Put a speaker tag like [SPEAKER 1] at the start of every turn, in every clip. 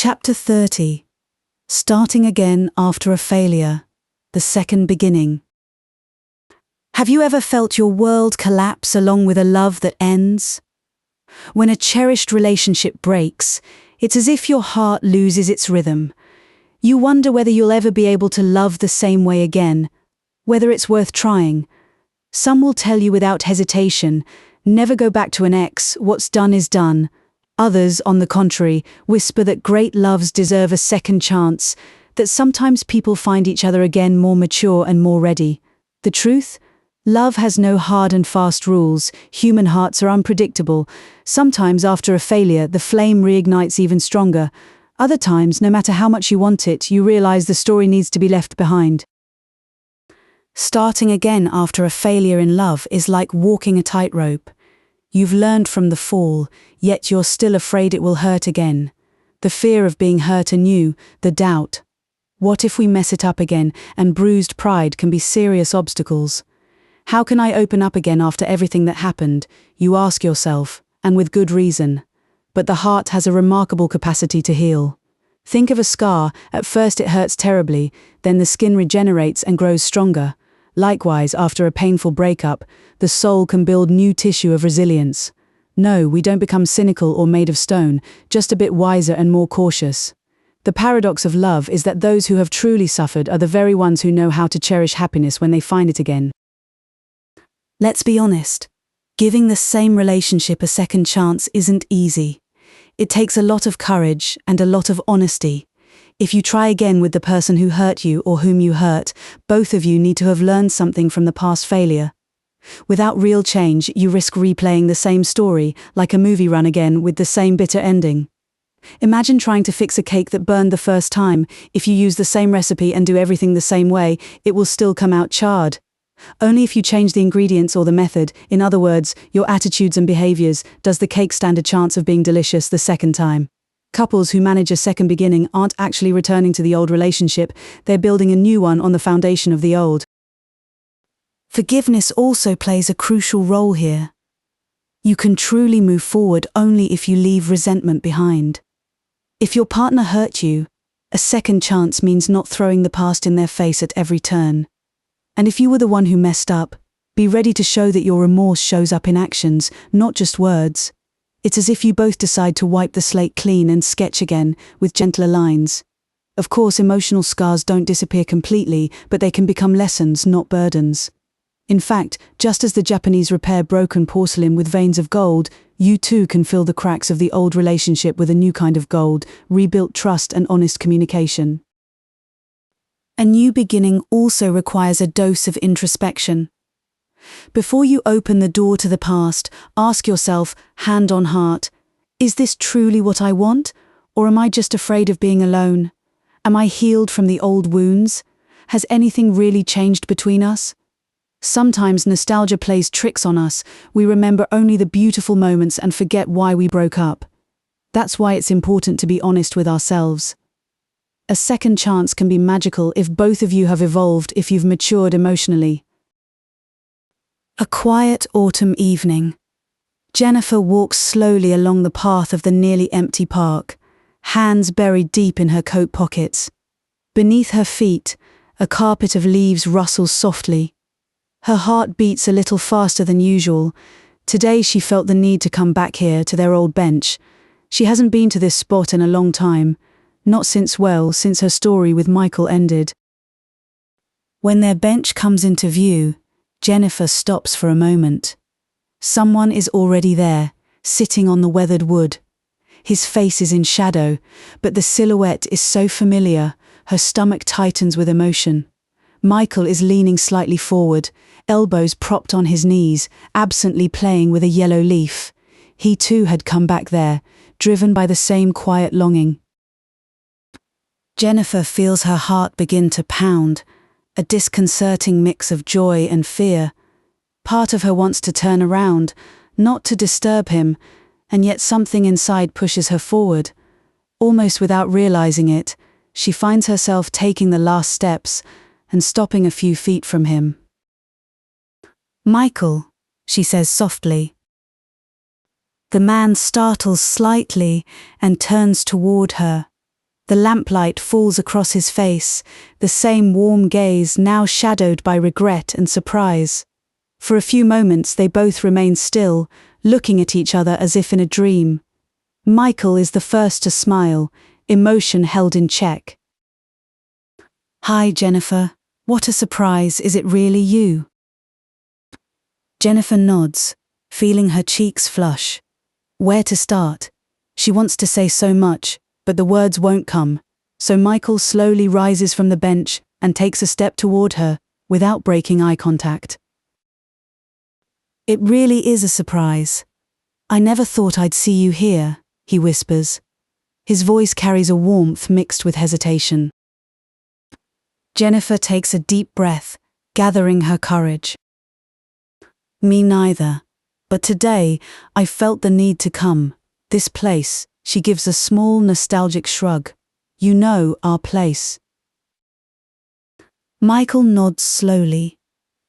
[SPEAKER 1] Chapter 30. Starting again after a failure. The second beginning. Have you ever felt your world collapse along with a love that ends? When a cherished relationship breaks, it's as if your heart loses its rhythm. You wonder whether you'll ever be able to love the same way again, whether it's worth trying. Some will tell you without hesitation, never go back to an ex, what's done is done. Others, on the contrary, whisper that great loves deserve a second chance, that sometimes people find each other again more mature and more ready. The truth? Love has no hard and fast rules. Human hearts are unpredictable. Sometimes after a failure, the flame reignites even stronger. Other times, no matter how much you want it, you realize the story needs to be left behind. Starting again after a failure in love is like walking a tightrope. You've learned from the fall, yet you're still afraid it will hurt again. The fear of being hurt anew, the doubt. What if we mess it up again? And bruised pride can be serious obstacles. How can I open up again after everything that happened? You ask yourself, and with good reason. But the heart has a remarkable capacity to heal. Think of a scar. At first it hurts terribly, then the skin regenerates and grows stronger. Likewise, after a painful breakup, the soul can build new tissue of resilience. No, we don't become cynical or made of stone, just a bit wiser and more cautious. The paradox of love is that those who have truly suffered are the very ones who know how to cherish happiness when they find it again. Let's be honest. Giving the same relationship a second chance isn't easy. It takes a lot of courage and a lot of honesty. If you try again with the person who hurt you or whom you hurt, both of you need to have learned something from the past failure. Without real change, you risk replaying the same story, like a movie run again with the same bitter ending. Imagine trying to fix a cake that burned the first time. If you use the same recipe and do everything the same way, it will still come out charred. Only if you change the ingredients or the method, in other words, your attitudes and behaviors, does the cake stand a chance of being delicious the second time. Couples who manage a second beginning aren't actually returning to the old relationship, they're building a new one on the foundation of the old. Forgiveness also plays a crucial role here. You can truly move forward only if you leave resentment behind. If your partner hurt you, a second chance means not throwing the past in their face at every turn. And if you were the one who messed up, be ready to show that your remorse shows up in actions, not just words. It's as if you both decide to wipe the slate clean and sketch again, with gentler lines. Of course, emotional scars don't disappear completely, but they can become lessons, not burdens. In fact, just as the Japanese repair broken porcelain with veins of gold, you too can fill the cracks of the old relationship with a new kind of gold, rebuilt trust and honest communication. A new beginning also requires a dose of introspection. Before you open the door to the past, ask yourself, hand on heart, is this truly what I want? Or am I just afraid of being alone? Am I healed from the old wounds? Has anything really changed between us? Sometimes nostalgia plays tricks on us. We remember only the beautiful moments and forget why we broke up. That's why it's important to be honest with ourselves. A second chance can be magical if both of you have evolved, if you've matured emotionally. A quiet autumn evening. Jennifer walks slowly along the path of the nearly empty park, hands buried deep in her coat pockets. Beneath her feet, a carpet of leaves rustles softly. Her heart beats a little faster than usual. Today she felt the need to come back here to their old bench. She hasn't been to this spot in a long time, not since her story with Michael ended. When their bench comes into view, Jennifer stops for a moment. Someone is already there, sitting on the weathered wood. His face is in shadow, but the silhouette is so familiar, her stomach tightens with emotion. Michael is leaning slightly forward, elbows propped on his knees, absently playing with a yellow leaf. He too had come back there, driven by the same quiet longing. Jennifer feels her heart begin to pound, a disconcerting mix of joy and fear. Part of her wants to turn around, not to disturb him, and yet something inside pushes her forward. Almost without realizing it, she finds herself taking the last steps and stopping a few feet from him. "Michael," she says softly. The man startles slightly and turns toward her, The lamplight falls across his face, the same warm gaze now shadowed by regret and surprise. For a few moments they both remain still, looking at each other as if in a dream. Michael is the first to smile, emotion held in check. "Hi, Jennifer. What a surprise, is it really you?" Jennifer nods, feeling her cheeks flush. Where to start? She wants to say so much, but the words won't come, so Michael slowly rises from the bench and takes a step toward her, without breaking eye contact. "It really is a surprise. I never thought I'd see you here," he whispers. His voice carries a warmth mixed with hesitation. Jennifer takes a deep breath, gathering her courage. "Me neither. But today, I felt the need to come. This place," she gives a small nostalgic shrug. "You know, our place." Michael nods slowly.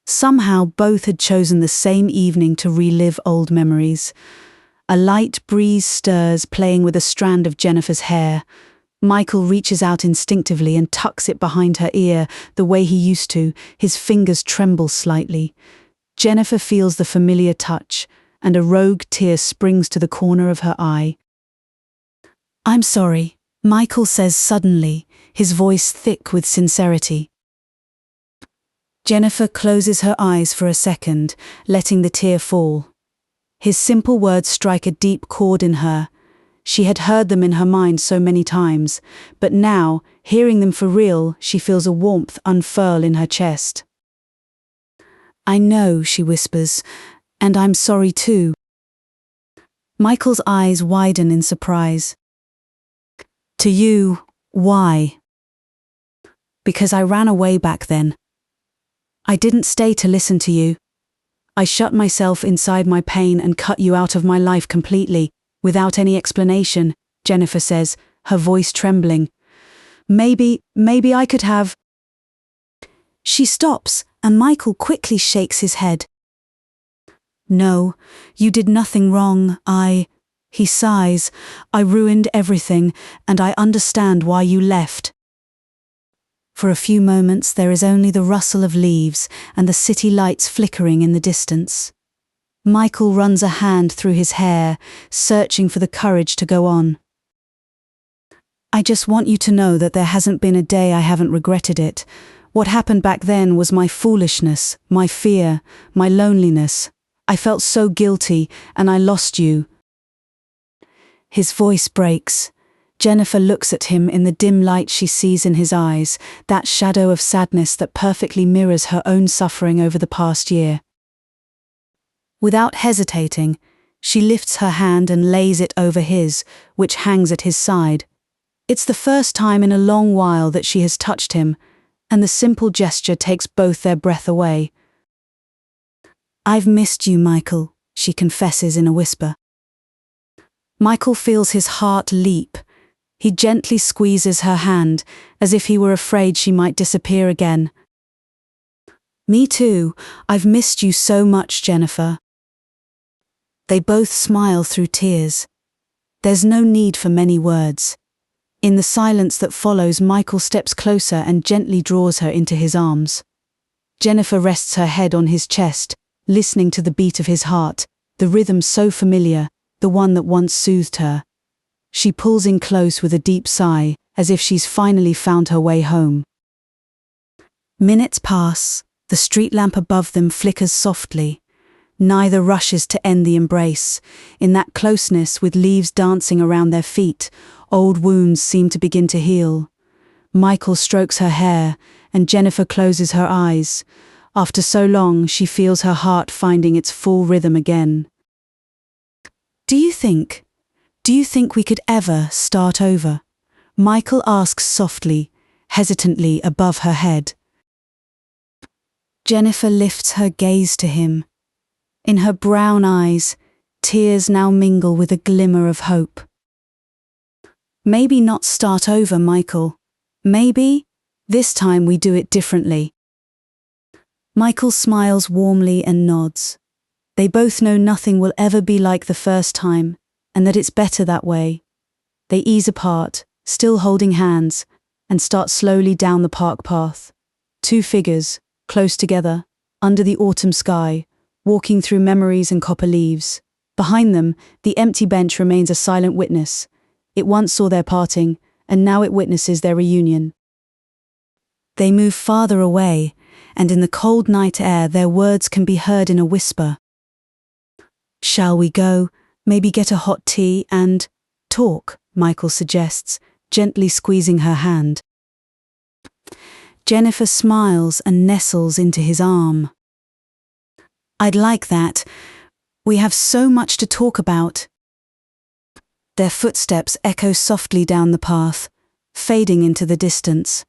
[SPEAKER 1] Somehow both had chosen the same evening to relive old memories. A light breeze stirs, playing with a strand of Jennifer's hair. Michael reaches out instinctively and tucks it behind her ear, the way he used to. His fingers tremble slightly. Jennifer feels the familiar touch, and a rogue tear springs to the corner of her eye. "I'm sorry," Michael says suddenly, his voice thick with sincerity. Jennifer closes her eyes for a second, letting the tear fall. His simple words strike a deep chord in her. She had heard them in her mind so many times, but now, hearing them for real, she feels a warmth unfurl in her chest. "I know," she whispers, "and I'm sorry too." Michael's eyes widen in surprise. "To you, why?" "Because I ran away back then. I didn't stay to listen to you. I shut myself inside my pain and cut you out of my life completely, without any explanation," Jennifer says, her voice trembling. Maybe I could have." She stops, and Michael quickly shakes his head. "No, you did nothing wrong. He sighs. "I ruined everything, and I understand why you left." For a few moments there is only the rustle of leaves and the city lights flickering in the distance. Michael runs a hand through his hair, searching for the courage to go on. "I just want you to know that there hasn't been a day I haven't regretted it. What happened back then was my foolishness, my fear, my loneliness. I felt so guilty, and I lost you." His voice breaks. Jennifer looks at him. In the dim light she sees in his eyes, that shadow of sadness that perfectly mirrors her own suffering over the past year. Without hesitating, she lifts her hand and lays it over his, which hangs at his side. It's the first time in a long while that she has touched him, and the simple gesture takes both their breath away. "I've missed you, Michael," she confesses in a whisper. Michael feels his heart leap. He gently squeezes her hand, as if he were afraid she might disappear again. "Me too. I've missed you so much, Jennifer." They both smile through tears. There's no need for many words. In the silence that follows, Michael steps closer and gently draws her into his arms. Jennifer rests her head on his chest, listening to the beat of his heart, the rhythm so familiar, the one that once soothed her. She pulls in close with a deep sigh, as if she's finally found her way home. Minutes pass, the street lamp above them flickers softly. Neither rushes to end the embrace. In that closeness, with leaves dancing around their feet, old wounds seem to begin to heal. Michael strokes her hair, and Jennifer closes her eyes. After so long, she feels her heart finding its full rhythm again. Do you think we could ever start over?" Michael asks softly, hesitantly above her head. Jennifer lifts her gaze to him. In her brown eyes, tears now mingle with a glimmer of hope. "Maybe not start over, Michael. Maybe this time we do it differently." Michael smiles warmly and nods. They both know nothing will ever be like the first time, and that it's better that way. They ease apart, still holding hands, and start slowly down the park path. Two figures, close together, under the autumn sky, walking through memories and copper leaves. Behind them, the empty bench remains a silent witness. It once saw their parting, and now it witnesses their reunion. They move farther away, and in the cold night air their words can be heard in a whisper. "Shall we go, maybe get a hot tea and talk?" Michael suggests, gently squeezing her hand. Jennifer smiles and nestles into his arm. "I'd like that. We have so much to talk about." Their footsteps echo softly down the path, fading into the distance.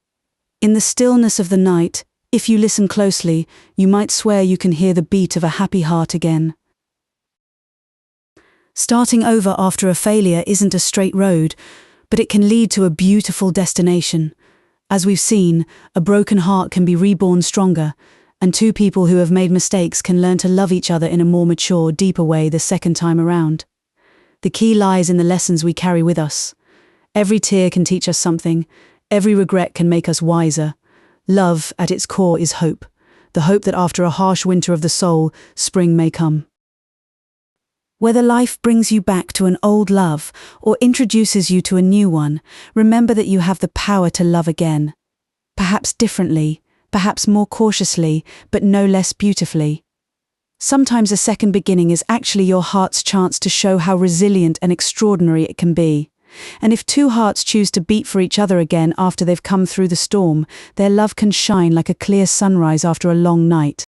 [SPEAKER 1] In the stillness of the night, if you listen closely, you might swear you can hear the beat of a happy heart again. Starting over after a failure isn't a straight road, but it can lead to a beautiful destination. As we've seen, a broken heart can be reborn stronger, and two people who have made mistakes can learn to love each other in a more mature, deeper way the second time around. The key lies in the lessons we carry with us. Every tear can teach us something. Every regret can make us wiser. Love, at its core, is hope. The hope that after a harsh winter of the soul, spring may come. Whether life brings you back to an old love or introduces you to a new one, remember that you have the power to love again. Perhaps differently, perhaps more cautiously, but no less beautifully. Sometimes a second beginning is actually your heart's chance to show how resilient and extraordinary it can be. And if two hearts choose to beat for each other again after they've come through the storm, their love can shine like a clear sunrise after a long night.